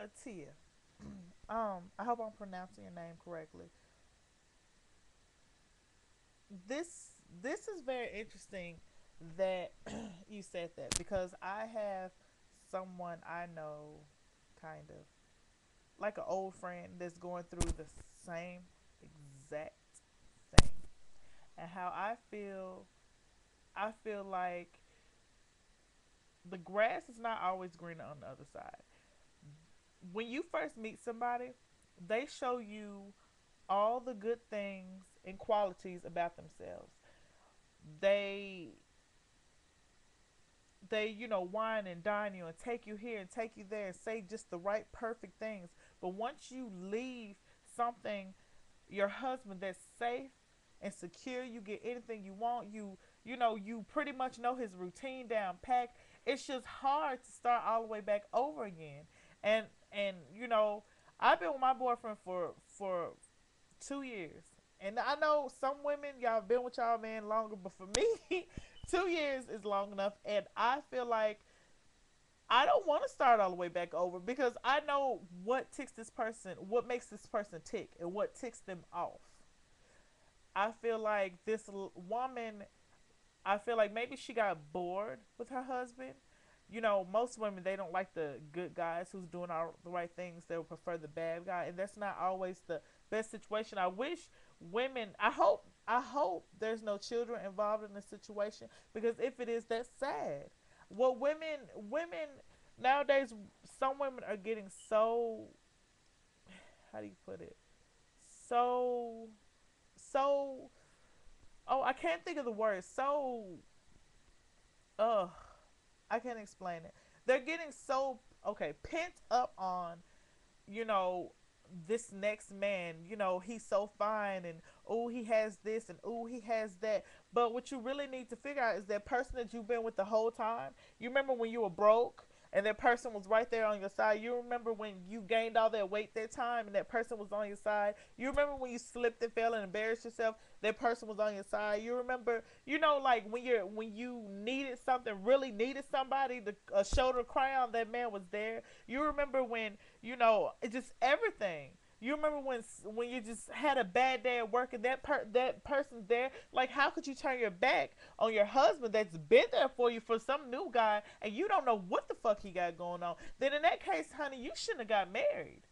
Atia. I hope I'm pronouncing your name correctly. This is very interesting that you said that because I have someone I know, kind of like an old friend that's going through the same exact thing, and how I feel like the grass is not always greener on the other side. When you first meet somebody, they show you all the good things and qualities about themselves. They wine and dine you and take you here and take you there and say just the right perfect things. But once you leave something, your husband that's safe and secure, you get anything you want. You pretty much know his routine down packed. It's just hard to start all the way back over again. And I've been with my boyfriend for 2 years. And I know some women, y'all been with y'all man longer, but for me, 2 years is long enough. And I feel like I don't want to start all the way back over because I know what makes this person tick, and what ticks them off. I feel like woman, I feel like maybe she got bored with her husband. Most women, they don't like the good guys who's doing all the right things. They would prefer the bad guy, and that's not always the best situation. I wish women. I hope there's no children involved in the situation, because if it is, that's sad. Well, women nowadays, some women are getting so, how do you put it? So so oh, I can't think of the word. Ugh, I can't explain it. They're getting so, okay, pent up on, you know, this next man. He's so fine, and oh, he has this, and oh, he has that. But what you really need to figure out is that person that you've been with the whole time. You remember when you were broke and that person was right there on your side. You remember when you gained all that weight that time and that person was on your side. You remember when you slipped and fell and embarrassed yourself, that person was on your side. You remember, like when you needed something, really needed somebody to a shoulder to cry on, that man was there. You remember when, it just everything. You remember when you just had a bad day at work, and that person's there. Like, how could you turn your back on your husband that's been there for you for some new guy, and you don't know what the fuck he got going on? Then in that case, honey, you shouldn't have got married.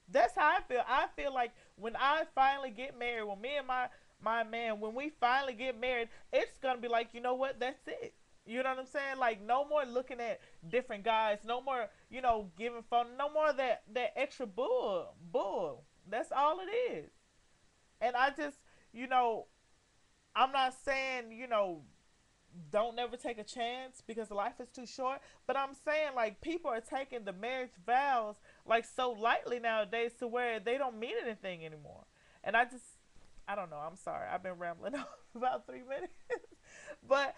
That's how I feel. I feel like when I finally get married, when me and my man, when we finally get married, it's gonna be like, you know what? That's it. You know what I'm saying? Like, no more looking at different guys. No more, giving phone. No more of that extra bull. That's all it is. And I just, you know, I'm not saying, don't never take a chance because life is too short. But I'm saying, like, people are taking the marriage vows like so lightly nowadays to where they don't mean anything anymore. And I don't know. I'm sorry. I've been rambling on for about 3 minutes, but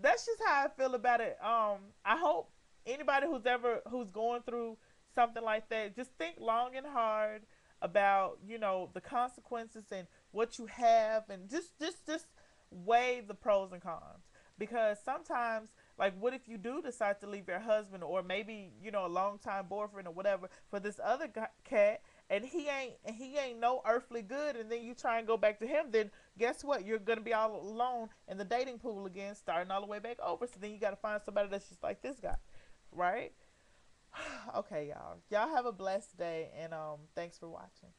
that's just how I feel about it. I hope anybody who's going through something like that, just think long and hard about the consequences and what you have, and just weigh the pros and cons. Because sometimes, like, what if you do decide to leave your husband, or maybe a long time boyfriend or whatever, for this other cat, and he ain't no earthly good, and then you try and go back to him, then guess what? You're gonna be all alone in the dating pool again, starting all the way back over. So then you got to find somebody that's just like this guy, right? Okay, y'all. Y'all have a blessed day, and thanks for watching.